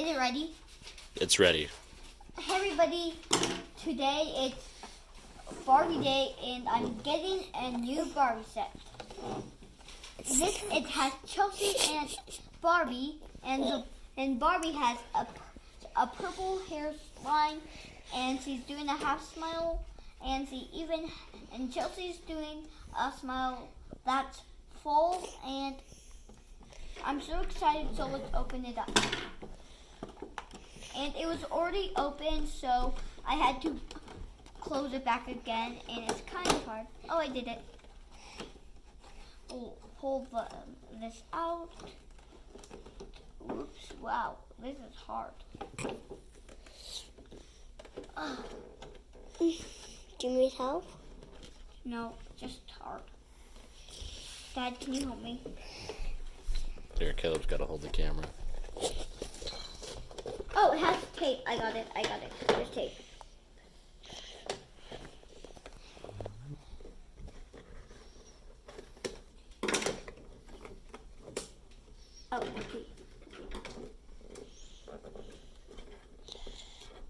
it ready? It's ready. Hey everybody, today it's Barbie Day and I'm getting a new Barbie set. It has Chelsea and Barbie, and Barbie has a purple hairline, and she's doing a half smile, and Chelsea's doing a smile that's full, and I'm so excited, so let's open it up. And it was already open, so I had to close it back again, and it's kind of hard. Oh, I did it. We'll pull this out. Oops, wow, this is hard. Do you need help? No, just hard. Dad, can you help me? Here, Caleb's got to hold the camera. Oh, it has tape. I got it. There's tape. Oh, okay.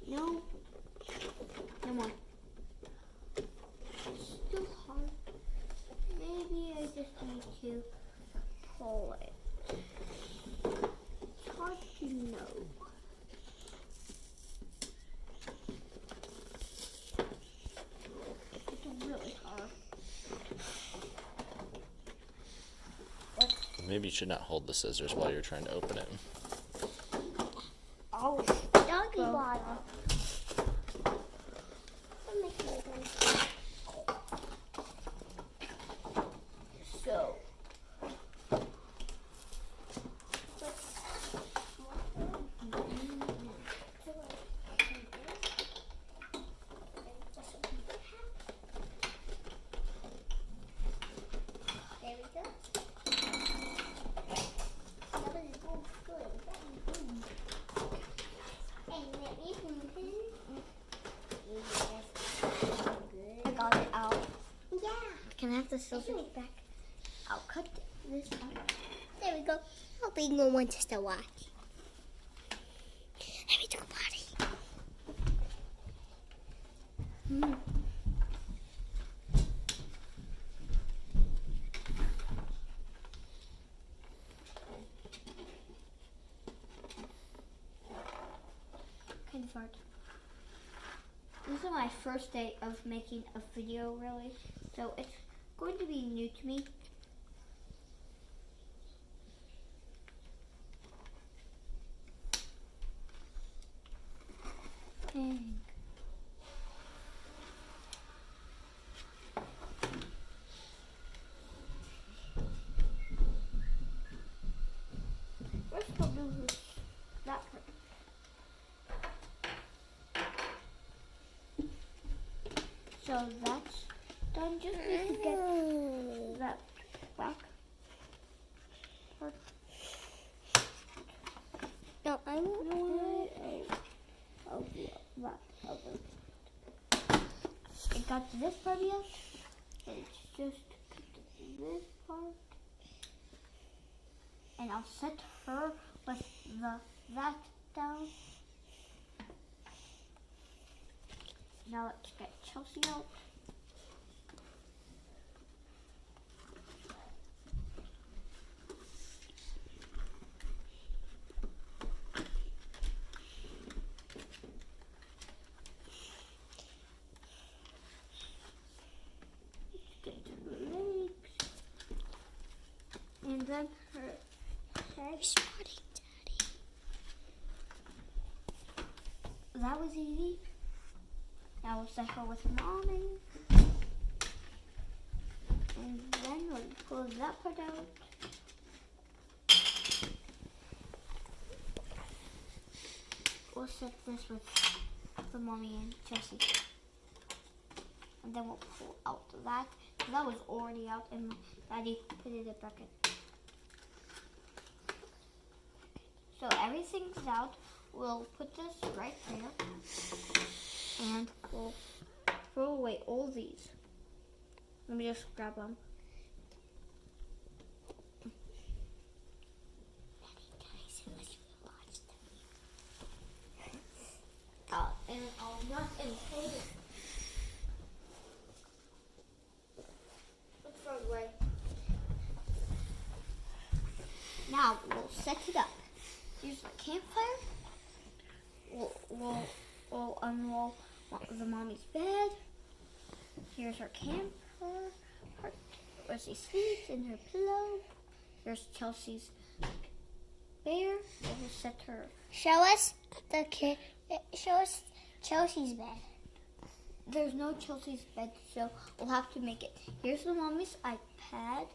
No. No more. It's still hard. Maybe I just need to pull it. It's hard to know. It's really hard. Maybe you should not hold the scissors while you're trying to open it. Oh, Doggy bottle. so. There we go. I got it out. Yeah. Can I have the silver back? I'll cut this out. There we go. I'll be no one just to watch. Let me do a party. Kind of hard. This is my first day of making a video, really, so it's going to be new to me. Dang. First I'll do that part. So that's done. Just need to get that back part. No, I won't do it. Oh, yeah, that over. I got this part yet. It's just this part, and I'll set her with that down. Now let's get Chelsea out. Let's get her legs. And then her head. Spotting Daddy. That was easy. Now we'll set her with mommy. And then we'll pull that part out. We'll set this with the mommy and Chelsea. And then we'll pull out that. That was already out and Daddy put it back in. So everything's out. We'll put this right there. And we'll throw away all these. Let me just grab them. and hold it. Look far away. Now we'll set it up. Here's the campfire. We'll unroll the mommy's bed. Here's her camper where she sleeps in her pillow. Here's Chelsea's bear. We'll set her. Show us Chelsea's bed. There's no Chelsea's bed, so we'll have to make it. Here's the mommy's iPad.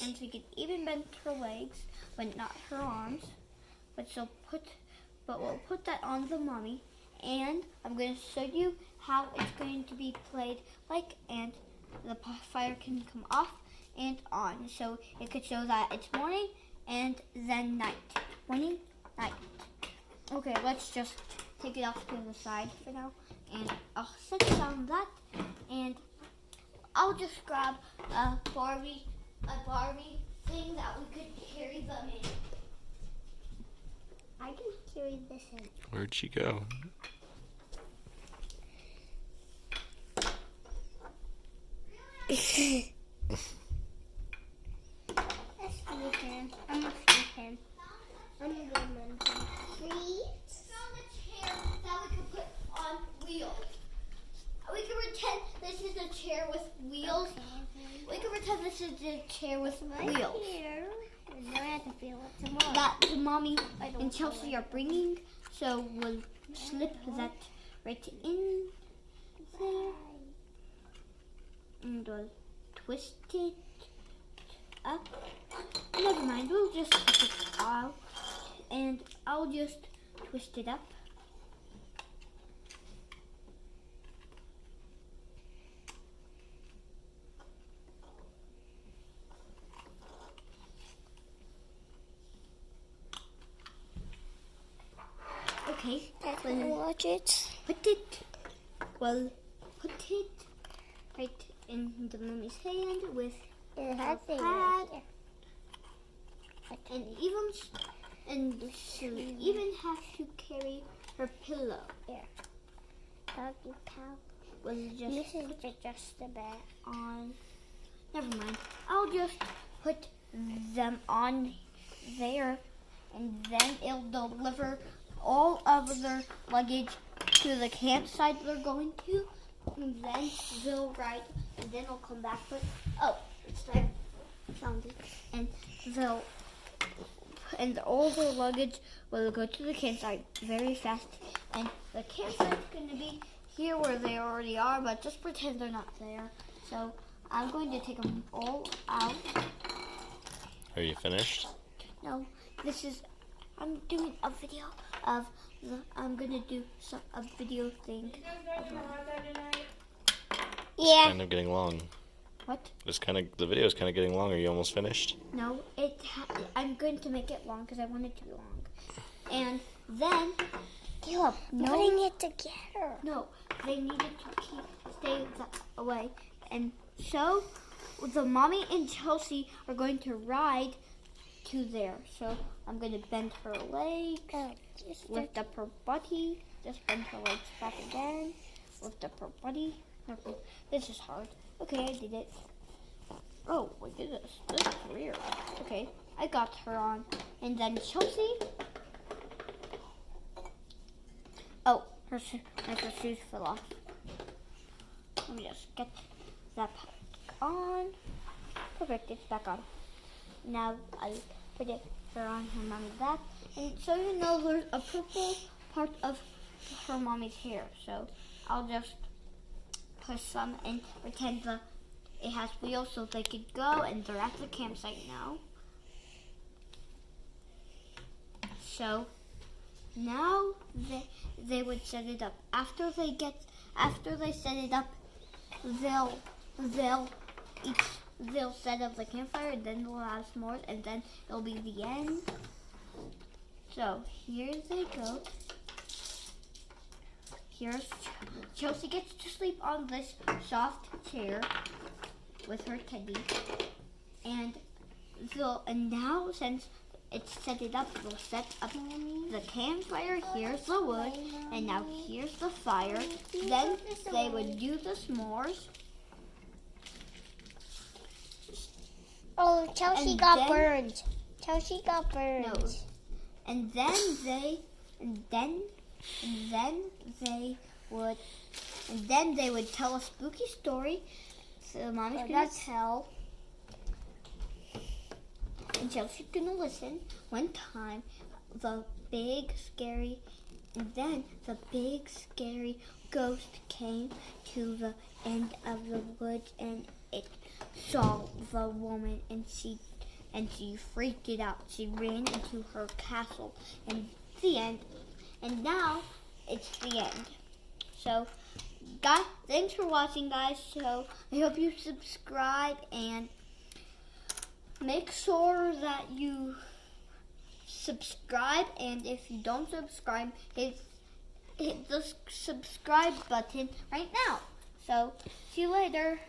And she can even bend her legs, but not her arms. But we'll put that on the mommy. And I'm going to show you how it's going to be played and the fire can come off and on. So it could show that it's morning and then night. Morning, night. Okay, let's just take it off to the side for now. And I'll set it on that. And I'll just grab a Barbie thing that we could carry them in. I can carry this in. Where'd she go? Let's feed him. I'm gonna feed him. I'm gonna give him treats. Found a chair that we could put on wheels. We can pretend this is a chair with wheels. We can pretend this is a chair with wheels. Here. And now I have to feel it tomorrow. That the mommy and Chelsea are bringing. So we'll slip that right in there. And we'll twist it up. Never mind, we'll just take it out. And I'll just twist it up. Okay, I can watch it. put it right in the mommy's hand with It has has a a pad. here. and she even have to carry her pillow. Doggy cow. Was This just is just a bed. on. Never mind. I'll just put them on there, and then it'll deliver all of their luggage to the campsite they're going to, and then they'll ride, and then they'll come back. But it's there. Found it. And all their luggage will go to the campsite very fast, and the campsite's going to be here where they already are, but just pretend they're not there. So I'm going to take them all out. Are you finished? No, I'm doing a video of I'm gonna do a video thing. Yeah. Kind of getting long. What? The video is kind of getting long. Are you almost finished? No, I'm going to make it long because I want it to be long. And then, Caleb, putting it together. no, they needed to stay away. And so, the mommy and Chelsea are going to ride to there. So, I'm going to bend her legs, lift up her body, just bend her legs back again, lift up her body. This is hard. Okay, I did it. Oh my goodness, this is weird. Okay, I got her on. And then Chelsea. Oh, her shoes fell off. Let me just get that back on. Perfect, it's back on. Now I'll put her on her mommy's back. And so you know there's a purple part of her mommy's hair. So I'll just push some and pretend it has wheels so they could go, and they're at the campsite now. So now they would set it up. After they set it up, they'll set up the campfire, and then they'll have s'mores, and then it'll be the end. So here they go. Here's Chelsea gets to sleep on this soft chair with her teddy, and now since it set it up. We'll set up the campfire. Here's the wood, and now here's the fire. Then they would do the s'mores. Oh, Chelsea And got then- burned. Chelsea got burned. No. And then they would tell a spooky story. So Mommy's gonna tell, and Chelsea's gonna listen. One time, the big scary ghost came to the end of the woods, and it saw the woman, and she freaked it out. She ran into her castle, and the end. And now it's the end. So, guys, thanks for watching, guys. So I hope you subscribe, and make sure that you subscribe. And if you don't subscribe, hit the subscribe button right now. So see you later.